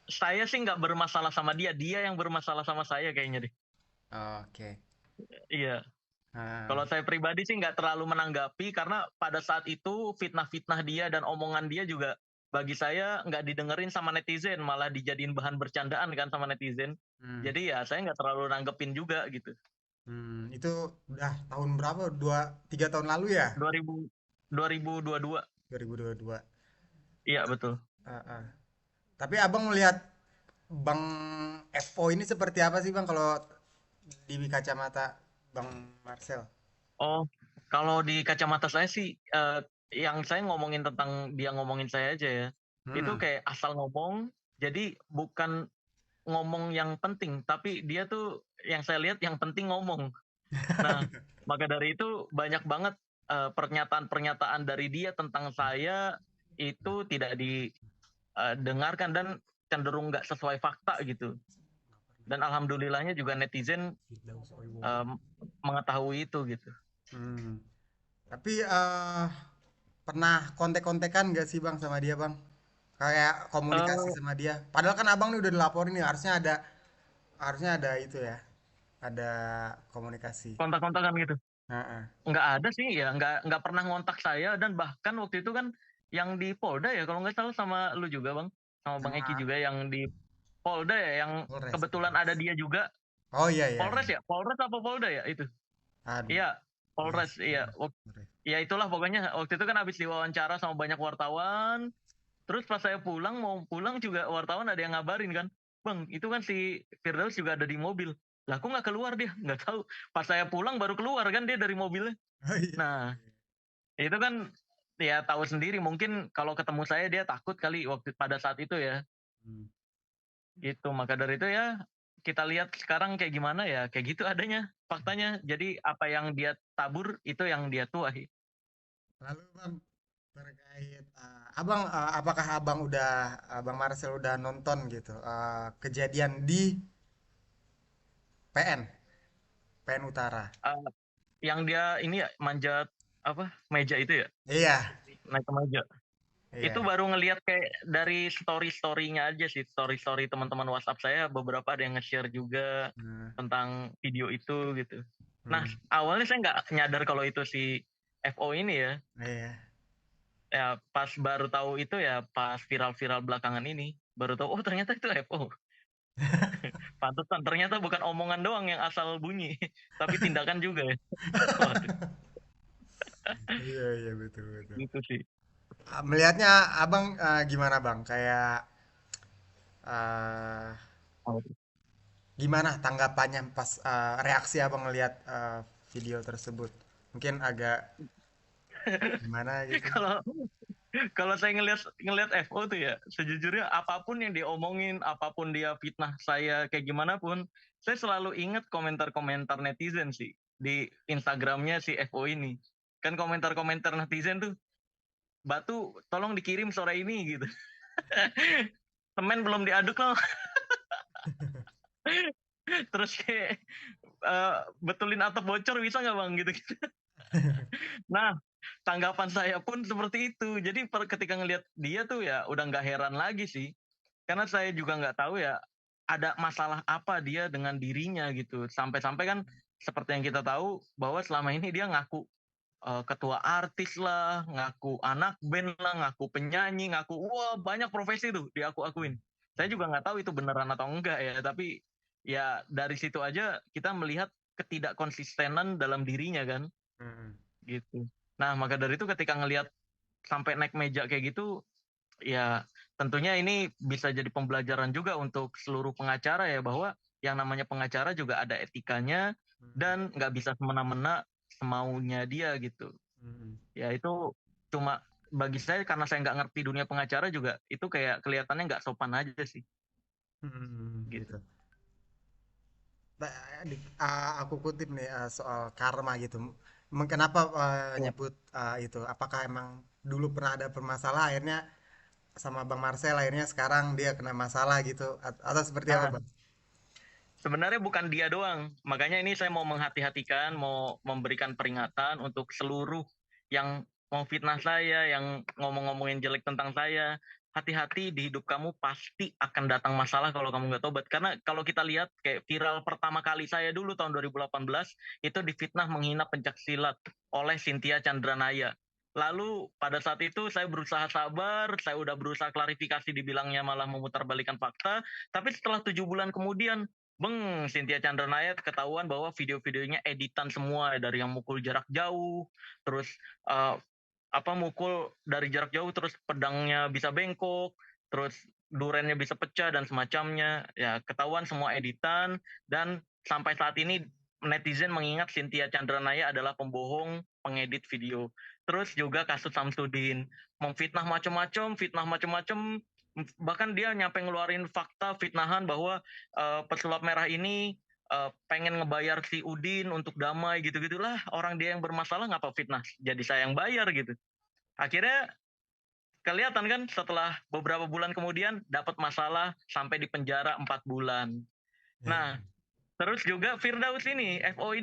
saya sih nggak bermasalah sama dia, dia yang bermasalah sama saya kayaknya deh. Oke. Iya. Ah, Kalau saya pribadi sih nggak terlalu menanggapi karena pada saat itu fitnah-fitnah dia dan omongan dia juga bagi saya nggak didengerin sama netizen, malah dijadiin bahan bercandaan kan sama netizen. hmm, Jadi ya saya nggak terlalu nanggepin juga gitu. itu udah tahun berapa? 2, 3 tahun lalu ya? 2000 2022. 2022. Iya betul. Ah, ah. Tapi abang melihat Bang FO ini seperti apa sih bang kalau di kacamata Bang Marcel? Oh, kalau di kacamata saya sih yang saya ngomongin tentang dia ngomongin saya aja ya. Itu Hmm. kayak asal ngomong, jadi bukan ngomong yang penting, tapi dia tuh yang saya lihat yang penting ngomong. Nah, maka dari itu banyak banget pernyataan-pernyataan dari dia tentang saya itu tidak didengarkan dan cenderung nggak sesuai fakta gitu. Dan alhamdulillahnya juga netizen em, mengetahui itu gitu. Hmm. Tapi pernah kontek-kontekan gak sih bang sama dia bang? Kayak komunikasi Eh, sama dia. Padahal kan abang nih udah dilaporin nih, harusnya ada itu ya, ada komunikasi. kontak-kontakan gitu. Heeh. Nggak ada sih ya, nggak pernah ngontak saya dan bahkan waktu itu kan yang di Polda ya kalau nggak salah sama lu juga bang, sama Bang Eki Sama juga yang di Polda ya, yang Polres, kebetulan ada Polres. dia juga. Oh iya iya Polres iya. ya, Polres apa Polda ya itu? Aduh, Iya, Polres, Polres. Iya, Polres, Polres. ya itulah pokoknya waktu itu kan habis diwawancara sama banyak wartawan. Terus pas saya pulang mau pulang juga wartawan ada yang ngabarin kan, Bang itu kan si Firdaus juga ada di mobil. Lah aku nggak keluar dia, nggak tahu. Pas saya pulang baru keluar kan dia dari mobilnya. Oh iya iya Nah iya. itu kan ya tahu sendiri mungkin kalau ketemu saya dia takut kali waktu pada saat itu ya. Hmm. Gitu. Maka dari itu ya kita lihat sekarang kayak gimana ya kayak gitu adanya faktanya. Jadi apa yang dia tabur itu yang dia tuai. Lalu bang, terkait apakah abang Marcel udah nonton gitu kejadian di PN Utara? Uh, yang dia ini ya manjat apa meja itu ya Iya, naik ke meja. Itu iya. baru ngelihat kayak dari story-storynya aja sih, story-story teman-teman WhatsApp saya beberapa ada yang nge-share juga Nah, tentang video itu gitu. Nah, hmm, awalnya saya nggak nyadar kalau itu si FO ini ya. iya. Ya pas baru tahu itu ya pas viral-viral belakangan ini baru tahu oh ternyata itu FO. Pantesan ternyata bukan omongan doang yang asal bunyi, tapi tindakan juga ya. Waduh, Iya, iya betul betul. gitu sih. Melihatnya abang gimana bang? Kayak eh, gimana tanggapannya pas reaksi abang ngelihat video tersebut? Mungkin agak gimana gitu? Kalau kalau saya ngelihat ngelihat FO tuh ya, sejujurnya apapun yang diomongin, apapun dia fitnah saya kayak gimana pun, saya selalu ingat komentar-komentar netizen sih di Instagramnya si FO ini. Kan komentar-komentar netizen tuh, Batu tolong dikirim sore ini gitu. Semen belum diaduk loh. Terus kayak betulin atap bocor bisa nggak bang gitu. Nah, tanggapan saya pun seperti itu. Jadi ketika ngelihat dia tuh ya udah nggak heran lagi sih. Karena saya juga nggak tahu ya ada masalah apa dia dengan dirinya gitu. Sampai-sampai kan seperti yang kita tahu bahwa selama ini dia ngaku ketua artis lah, ngaku anak band lah, ngaku penyanyi, ngaku wah banyak profesi tuh diaku-akuin. Saya juga nggak tahu itu beneran atau enggak ya, tapi ya dari situ aja kita melihat ketidakkonsistenan dalam dirinya kan Hmm. gitu. Nah, maka dari itu ketika ngelihat sampai naik meja kayak gitu, ya tentunya ini bisa jadi pembelajaran juga untuk seluruh pengacara ya bahwa yang namanya pengacara juga ada etikanya Hmm. dan nggak bisa semena-mena semaunya dia gitu. Hmm. Ya itu cuma bagi saya karena saya nggak ngerti dunia pengacara juga itu kayak kelihatannya nggak sopan aja sih gitu. Gitu. Nah, aku kutip nih soal karma gitu. Kenapa Ya. nyebut itu? Apakah emang dulu pernah ada permasalahan akhirnya sama Bang Marcel akhirnya sekarang dia kena masalah gitu atau seperti apa Nah, Bang? sebenarnya bukan dia doang. Makanya ini saya mau menghati-hatikan, mau memberikan peringatan untuk seluruh yang mau fitnah saya, yang ngomong-ngomongin jelek tentang saya. hati-hati di hidup kamu pasti akan datang masalah kalau kamu nggak tobat. Karena kalau kita lihat kayak viral pertama kali saya dulu tahun 2018 itu difitnah menghina pencaksilat oleh Cynthia Chandranaya. Lalu pada saat itu saya berusaha sabar, saya udah berusaha klarifikasi dibilangnya malah memutarbalikkan fakta, tapi setelah 7 bulan kemudian, Cynthia Chandranaya ketahuan bahwa video-videonya editan semua dari yang mukul jarak jauh, terus uh, mukul dari jarak jauh terus pedangnya bisa bengkok, terus durennya bisa pecah dan semacamnya. Ya, ketahuan semua editan dan sampai saat ini netizen mengingat Cynthia Chandranaya adalah pembohong, pengedit video. Terus juga kasus Samsudin, fitnah macam-macam, bahkan dia nyampe ngeluarin fakta fitnahan bahwa pesulap merah ini pengen ngebayar si Udin untuk damai gitu-gitulah. Orang dia yang bermasalah ngapa fitnah jadi saya yang bayar gitu. Akhirnya kelihatan kan setelah beberapa bulan kemudian dapat masalah sampai di penjara 4 bulan. Iya. Nah, terus juga Firdaus ini, FO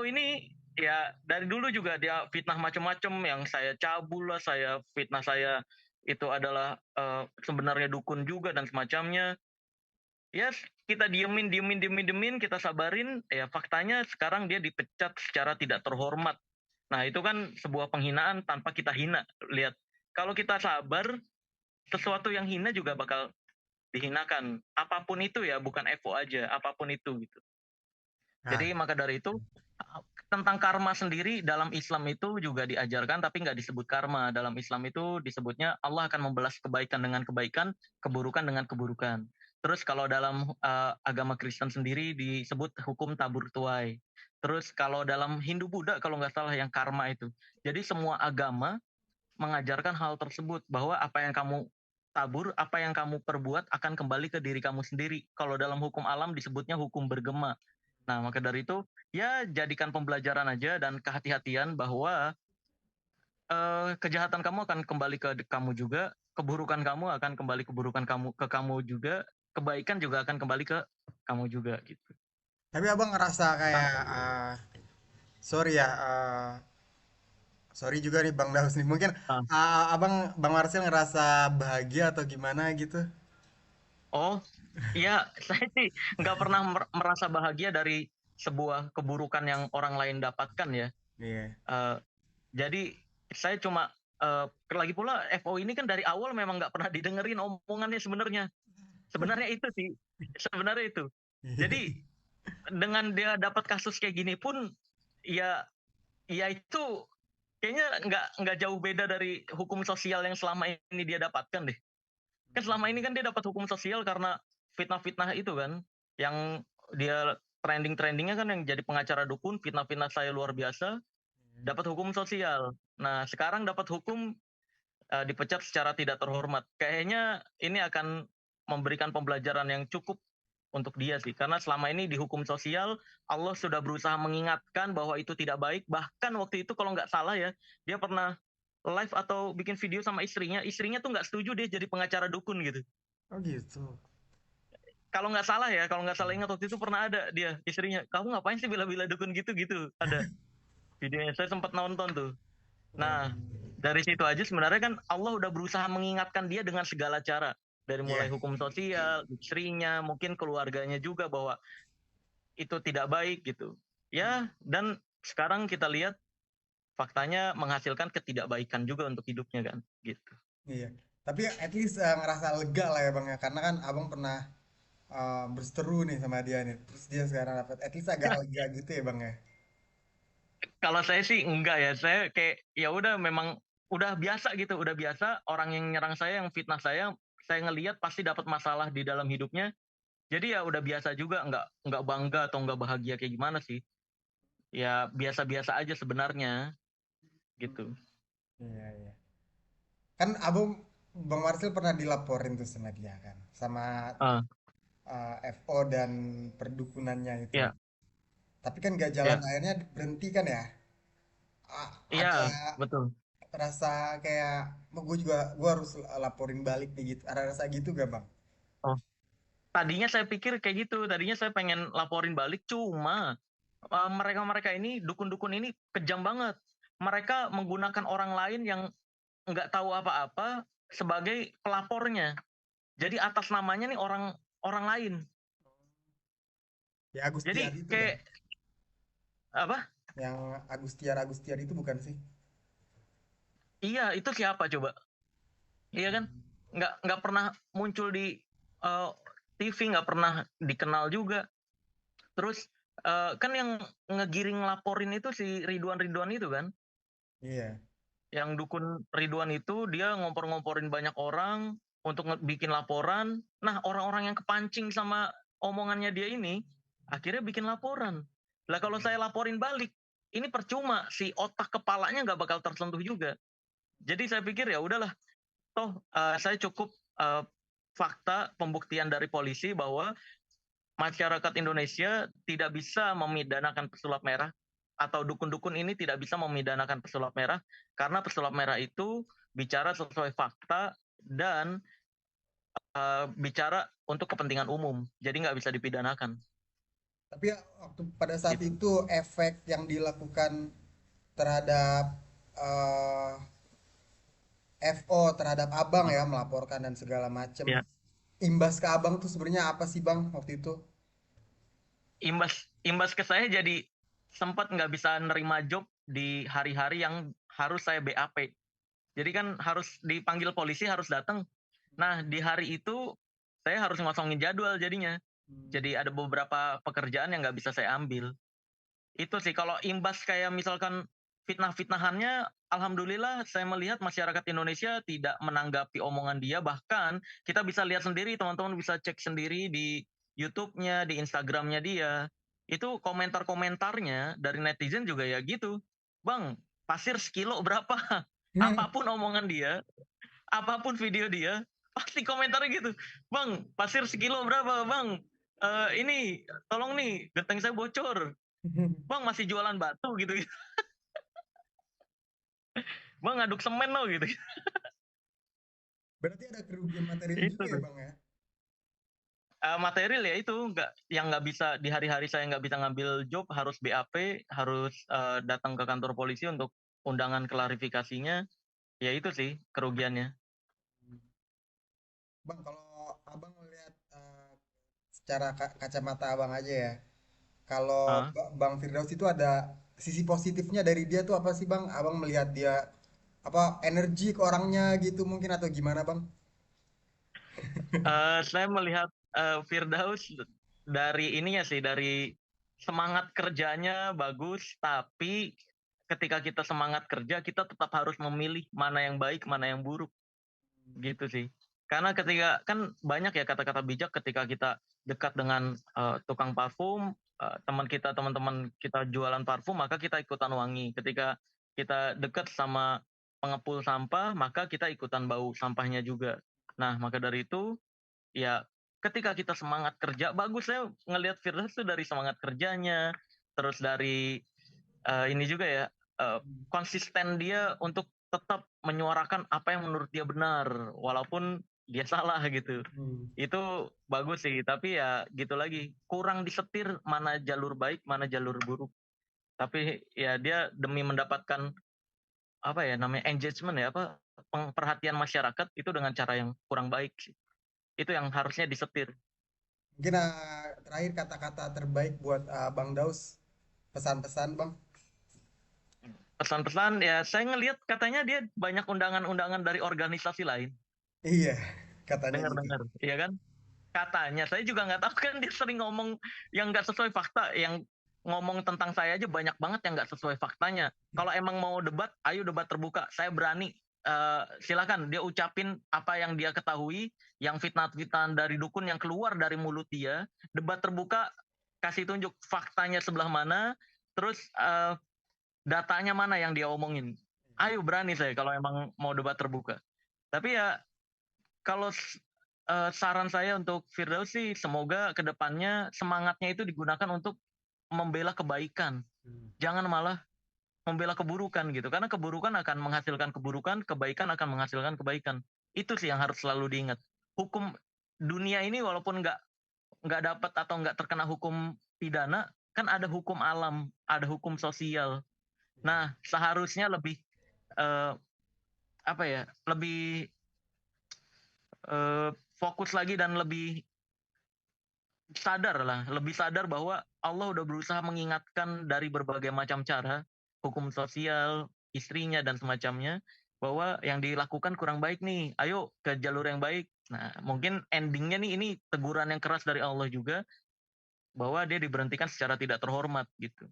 ini ya dari dulu juga dia fitnah macam-macam yang saya cabul lah, saya fitnah saya itu adalah sebenarnya dukun juga dan semacamnya. Ya kita diemin, kita sabarin. Ya faktanya sekarang dia dipecat secara tidak terhormat. Nah itu kan sebuah penghinaan tanpa kita hina. Lihat, kalau kita sabar, sesuatu yang hina juga bakal dihinakan. Apapun itu ya, bukan Evo aja, apapun itu gitu. Nah, Jadi maka dari itu tentang karma sendiri dalam Islam itu juga diajarkan tapi nggak disebut karma. Dalam Islam itu disebutnya Allah akan membalas kebaikan dengan kebaikan, keburukan dengan keburukan. Terus kalau dalam agama Kristen sendiri disebut hukum tabur tuai. Terus kalau dalam Hindu Buddha kalau nggak salah yang karma itu. Jadi semua agama mengajarkan hal tersebut bahwa apa yang kamu tabur, apa yang kamu perbuat akan kembali ke diri kamu sendiri. Kalau dalam hukum alam disebutnya hukum bergema. Nah, maka dari itu ya jadikan pembelajaran aja dan kehati-hatian bahwa kejahatan kamu akan kembali ke kamu juga, keburukan kamu akan kembali keburukan kamu ke kamu juga, kebaikan juga akan kembali ke kamu juga gitu. tapi abang ngerasa Nah, kayak sorry ya, sorry juga nih Bang Daus nih. Mungkin ah, Bang Marcel ngerasa bahagia atau gimana gitu? oh, iya, saya sih nggak pernah merasa bahagia dari sebuah keburukan yang orang lain dapatkan ya. Iya. Eh, jadi saya cuma lagi pula FO ini kan dari awal memang nggak pernah didengerin omongannya sebenarnya. Sebenarnya itu sih, sebenarnya itu. Jadi dengan dia dapat kasus kayak gini pun ya ya itu kayaknya nggak jauh beda dari hukum sosial yang selama ini dia dapatkan deh. Kan selama ini kan dia dapat hukum sosial karena fitnah-fitnah itu kan, yang dia trending-trendingnya kan yang jadi pengacara dukun, fitnah-fitnah saya luar biasa, dapat hukum sosial. Nah sekarang dapat hukum dipecat secara tidak terhormat. Kayaknya ini akan memberikan pembelajaran yang cukup untuk dia sih. Karena selama ini di hukum sosial, Allah sudah berusaha mengingatkan bahwa itu tidak baik. Bahkan waktu itu kalau nggak salah ya, dia pernah live atau bikin video sama istrinya. Istrinya tuh nggak setuju dia jadi pengacara dukun gitu. Oh gitu. Kalau nggak salah ingat waktu itu pernah ada dia istrinya. Kamu ngapain sih bila-bila dukun gitu? Ada videonya. Saya sempat nonton tuh. Oh, Nah, dari situ aja sebenarnya kan Allah udah berusaha mengingatkan dia dengan segala cara. Dari iya. mulai hukum sosial, istrinya, mungkin keluarganya juga bahwa itu tidak baik gitu. Ya, dan sekarang kita lihat faktanya menghasilkan ketidakbaikan juga untuk hidupnya kan, gitu. Iya. Tapi at least ngerasa lega lah ya Bang ya. Karena kan Abang pernah berseteru nih sama dia nih. Terus dia sekarang dapat at least agak lega gitu ya Bang ya. Kalau saya sih enggak ya, saya kayak ya udah memang udah biasa gitu, udah biasa orang yang nyerang saya, yang fitnah saya ngelihat pasti dapat masalah di dalam hidupnya. Jadi ya udah biasa juga, nggak bangga atau nggak bahagia kayak gimana sih. Ya biasa-biasa aja sebenarnya gitu. Iya, iya. Kan Abang Bang Marcel pernah dilaporin tuh sama dia kan. Sama Ah, FO dan perdukunannya itu. ya, Tapi kan gak jalan ya, akhirnya berhenti kan ya. iya, Ada betul. rasa kayak gue harus laporin balik nih gitu. Ada rasa gitu gak Bang? Oh, tadinya saya pikir kayak gitu. Tadinya saya pengen laporin balik, cuma mereka-mereka ini dukun-dukun ini kejam banget. Mereka menggunakan orang lain yang nggak tahu apa-apa sebagai pelapornya. Jadi atas namanya nih orang orang lain. Ya Agustiar Jadi itu kan. kayak apa? Yang Agustiar Agustiar itu bukan sih? Iya, itu siapa coba? Iya kan? Nggak pernah muncul di eh, TV, nggak pernah dikenal juga. Terus kan yang ngegiring laporin itu si Ridwan Ridwan itu kan? Iya. Yang dukun Ridwan itu dia ngompor-ngomporin banyak orang untuk bikin laporan. Nah, orang-orang yang kepancing sama omongannya dia ini akhirnya bikin laporan. Lah kalau saya laporin balik, ini percuma, si otak kepalanya nggak bakal tersentuh juga. Jadi saya pikir ya udahlah, toh saya cukup fakta pembuktian dari polisi bahwa masyarakat Indonesia tidak bisa memidanakan pesulap merah atau dukun-dukun ini tidak bisa memidanakan pesulap merah karena pesulap merah itu bicara sesuai fakta dan bicara untuk kepentingan umum, jadi nggak bisa dipidanakan. Tapi ya, waktu pada saat Gitu. itu efek yang dilakukan terhadap eh, FO terhadap abang ya melaporkan dan segala macem. Ya, Imbas ke abang tuh sebenarnya apa sih bang waktu itu? imbas imbas ke saya jadi sempat nggak bisa nerima job di hari-hari yang harus saya BAP. Jadi kan harus dipanggil polisi, harus datang. Nah, di hari itu saya harus ngosongin jadwal jadinya. Hmm. Jadi ada beberapa pekerjaan yang nggak bisa saya ambil. Itu sih kalau imbas kayak misalkan fitnah-fitnahannya, alhamdulillah saya melihat masyarakat Indonesia tidak menanggapi omongan dia. Bahkan kita bisa lihat sendiri, teman-teman bisa cek sendiri di YouTube-nya, di Instagram-nya dia. Itu komentar-komentarnya dari netizen juga ya gitu. Bang, pasir sekilo berapa? Apapun omongan dia, apapun video dia, pasti komentarnya gitu. Bang, pasir sekilo berapa, Bang? Ini, tolong nih, genteng saya bocor. Bang, masih jualan batu gitu. Bang, ngaduk semen loh gitu. Berarti ada kerugian material Itu juga ya tuh. bang ya? Material ya itu nggak yang nggak bisa di hari-hari saya nggak bisa ngambil job harus BAP harus datang ke kantor polisi untuk undangan klarifikasinya ya itu sih kerugiannya. Bang, kalau abang melihat secara kacamata abang aja ya, kalau Ah. Bang Firdaus itu ada sisi positifnya dari dia tuh apa sih bang? Abang melihat dia apa energi ke orangnya gitu mungkin atau gimana bang? Saya melihat Firdaus dari ininya sih, dari semangat kerjanya bagus, tapi ketika kita semangat kerja, kita tetap harus memilih mana yang baik, mana yang buruk, gitu sih. Karena ketika kan banyak ya kata-kata bijak ketika kita dekat dengan tukang parfum, teman-teman kita jualan parfum, maka kita ikutan wangi. Ketika kita dekat sama pengepul sampah, maka kita ikutan bau sampahnya juga. Nah, maka dari itu ya ketika kita semangat kerja bagus saya ngelihat Firdaus tuh dari semangat kerjanya terus dari ini juga ya konsisten dia untuk tetap menyuarakan apa yang menurut dia benar walaupun dia salah gitu Hmm. itu bagus sih tapi ya gitu lagi kurang disetir mana jalur baik mana jalur buruk tapi ya dia demi mendapatkan apa ya namanya engagement ya apa perhatian masyarakat itu dengan cara yang kurang baik sih itu yang harusnya disetir. Mungkin terakhir kata-kata terbaik buat Bang Daus, pesan-pesan Bang. Pesan-pesan ya saya ngelihat katanya dia banyak undangan-undangan dari organisasi lain. Iya, katanya gitu. Dengar-dengar, iya kan? Katanya saya juga nggak tahu kan dia sering ngomong yang nggak sesuai fakta, yang ngomong tentang saya aja banyak banget yang nggak sesuai faktanya. Kalau emang mau debat, ayo debat terbuka. Saya berani. Silakan dia ucapin apa yang dia ketahui, yang fitnah-fitnah dari dukun yang keluar dari mulut dia. Debat terbuka, kasih tunjuk faktanya sebelah mana, terus datanya mana yang dia omongin. Ayo berani saya kalau emang mau debat terbuka. Tapi ya kalau saran saya untuk Firdaus sih semoga kedepannya semangatnya itu digunakan untuk membela kebaikan. Hmm. Jangan malah membela keburukan gitu. Karena keburukan akan menghasilkan keburukan, kebaikan akan menghasilkan kebaikan. Itu sih yang harus selalu diingat. Hukum dunia ini walaupun nggak dapat atau nggak terkena hukum pidana, kan ada hukum alam, ada hukum sosial. Nah, seharusnya lebih eh, apa ya? Lebih fokus lagi dan lebih sadar lah, lebih sadar bahwa Allah udah berusaha mengingatkan dari berbagai macam cara, hukum sosial, istrinya dan semacamnya, bahwa yang dilakukan kurang baik nih, ayo ke jalur yang baik. Nah, mungkin endingnya nih ini teguran yang keras dari Allah juga, bahwa dia diberhentikan secara tidak terhormat gitu.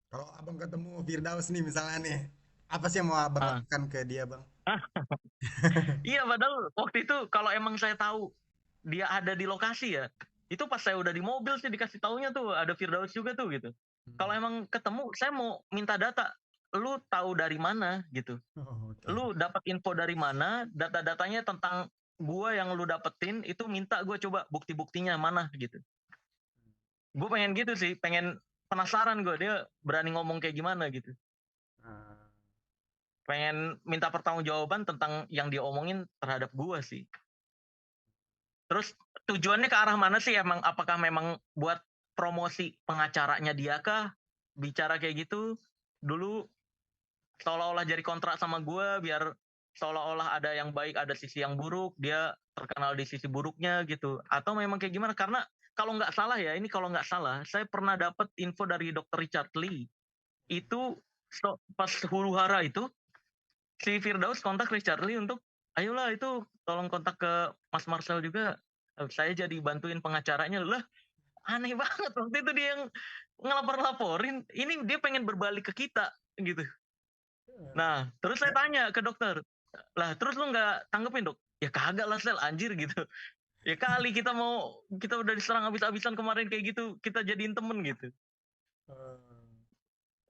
Kalau abang ketemu Firdaus nih misalnya nih, apa sih yang mau abang Ah, lakukan ke dia bang? iya padahal waktu itu kalau emang saya tahu dia ada di lokasi ya, itu pas saya udah di mobil sih dikasih taunya tuh ada Firdaus juga tuh gitu. Kalau Hmm. emang ketemu saya mau minta data, lu tahu dari mana gitu. Oh, oke. Lu dapat info dari mana, data-datanya tentang gua yang lu dapetin itu minta gua coba bukti-buktinya mana gitu. Gue pengen gitu sih, pengen penasaran gue dia berani ngomong kayak gimana gitu. Ah, Pengen minta pertanggungjawaban tentang yang dia omongin terhadap gua sih. Terus tujuannya ke arah mana sih emang? Apakah memang buat promosi pengacaranya dia kah? Bicara kayak gitu? Dulu seolah-olah jadi kontrak sama gue biar seolah-olah ada yang baik, ada sisi yang buruk, dia terkenal di sisi buruknya gitu. Atau memang kayak gimana? Karena kalau nggak salah ya, ini kalau nggak salah, saya pernah dapat info dari Dr. Richard Lee. Itu pas huru hara itu, si Firdaus kontak Richard Lee untuk, ayolah itu tolong kontak ke Mas Marcel juga, saya jadi bantuin pengacaranya. Lah, aneh banget waktu itu dia yang ngelapor-laporin, ini dia pengen berbalik ke kita gitu. Nah, terus saya ya, tanya ke dokter, lah terus lu nggak tanggepin dok? Ya kagak lah sel anjir gitu. Ya kali kita udah diserang habis-habisan kemarin kayak gitu, kita jadiin temen gitu. eh,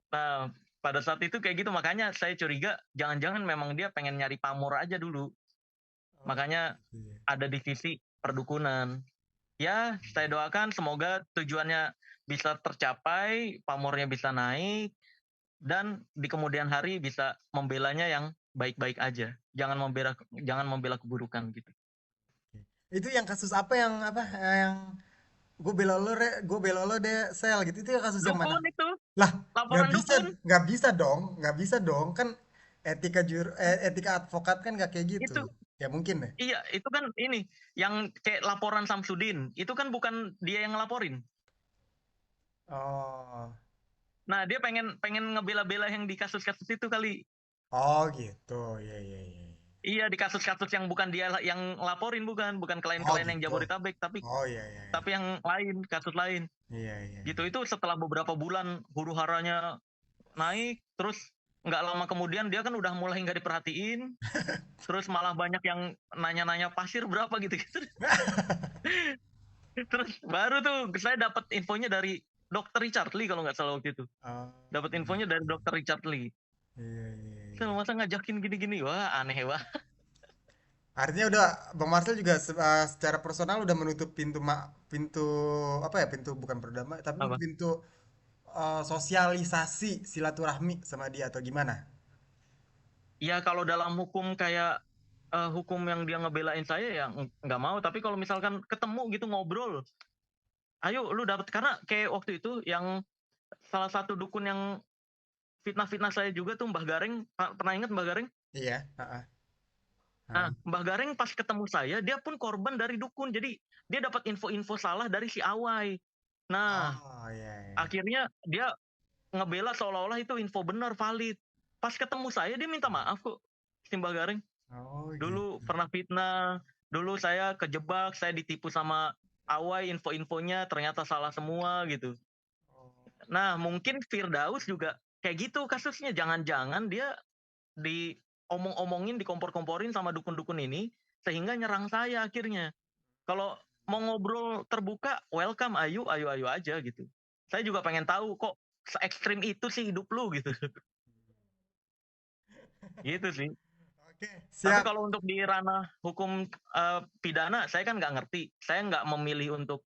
Nah, pada saat itu kayak gitu makanya saya curiga jangan-jangan memang dia pengen nyari pamor aja dulu. oh, Makanya gitu ya. ada divisi perdukunan. Ya, saya doakan semoga tujuannya bisa tercapai, pamornya bisa naik, dan di kemudian hari bisa membelanya yang baik-baik aja. Jangan membela keburukan gitu. Itu yang kasus apa yang gue bela lo gue bela lo deh sel gitu itu yang kasus yang mana? Dukun itu, Lah, nggak laporan bisa, dukun nggak bisa dong, nggak bisa dong, kan etika advokat kan nggak kayak gitu. itu. Ya mungkin deh. Iya, itu kan ini yang kayak laporan Samsudin, itu kan bukan dia yang ngelaporin. Oh, Nah, dia pengen pengen ngebela-bela yang di kasus-kasus itu kali. oh gitu, ya ya ya. Iya, di kasus-kasus yang bukan dia yang laporin, bukan Oh klien-klien yang gitu. Jabodetabek, tapi Oh iya iya iya. tapi yang lain, kasus lain. Iya iya Gitu iya. itu setelah beberapa bulan huru-haranya naik, terus nggak lama kemudian dia kan udah mulai nggak diperhatiin, terus malah banyak yang nanya-nanya pasir berapa gitu-gitu. Terus baru tuh saya dapat infonya dari Dokter Richard Lee kalau nggak salah waktu itu. Oh Dapat infonya dari gitu. Dokter Richard Lee. Iya iya Saya iya. masa ngajakin gini-gini, wah aneh wah. Artinya udah Bang Marcel juga secara personal udah menutup pintu apa ya pintu bukan perdamaian tapi Apa? pintu sosialisasi silaturahmi sama dia atau gimana? Ya kalau dalam hukum kayak hukum yang dia ngebelain saya ya nggak mau. Tapi kalau misalkan ketemu gitu ngobrol, ayo lu dapat karena kayak waktu itu yang salah satu dukun yang fitnah-fitnah saya juga tuh Mbah Gareng. Pernah ingat Mbah Gareng? Iya, heeh, Nah, heeh. Mbah Gareng pas ketemu saya, dia pun korban dari dukun. Jadi dia dapat info-info salah dari si Awai. Nah, Oh iya iya. akhirnya dia ngebela seolah-olah itu info benar, valid. Pas ketemu saya, dia minta maaf kok, si Mbah Gareng. Oh Dulu gitu. pernah fitnah, dulu saya kejebak, saya ditipu sama Awai, info-infonya ternyata salah semua gitu. Oh, Nah, mungkin Firdaus juga kayak gitu kasusnya. Jangan-jangan dia diomong-omongin, dikompor-komporin sama dukun-dukun ini, sehingga nyerang saya akhirnya. Kalau mau ngobrol terbuka, welcome, ayo, ayo, ayo aja gitu. Saya juga pengen tahu kok se ekstrim itu sih hidup lu gitu. Gitu sih. oke, Tapi siap. kalau untuk di ranah hukum pidana, saya kan nggak ngerti. Saya nggak memilih untuk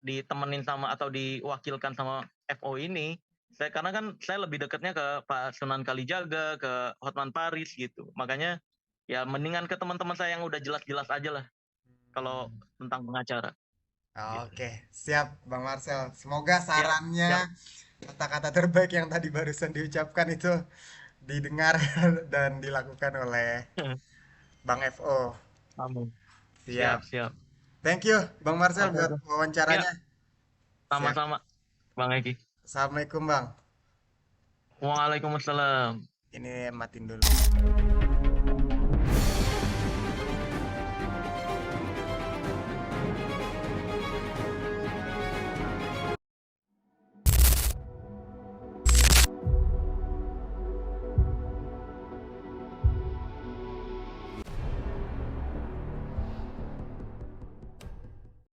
ditemenin sama atau diwakilkan sama FO ini. Karena kan saya lebih dekatnya ke Pak Sunan Kalijaga, ke Hotman Paris gitu. Makanya ya mendingan ke teman-teman saya yang udah jelas-jelas aja lah kalau Hmm. tentang pengacara gitu. Oke, siap Bang Marcel. Semoga Siap, sarannya, siap. kata-kata terbaik yang tadi barusan diucapkan itu didengar dan dilakukan oleh Bang FO. Amin. Siap. Siap, siap. Thank you Bang Marcel Oke, buat oke. Ya, wawancaranya. Siap. sama-sama, Bang Eki. Assalamualaikum Bang. Waalaikumsalam. Ini matiin dulu.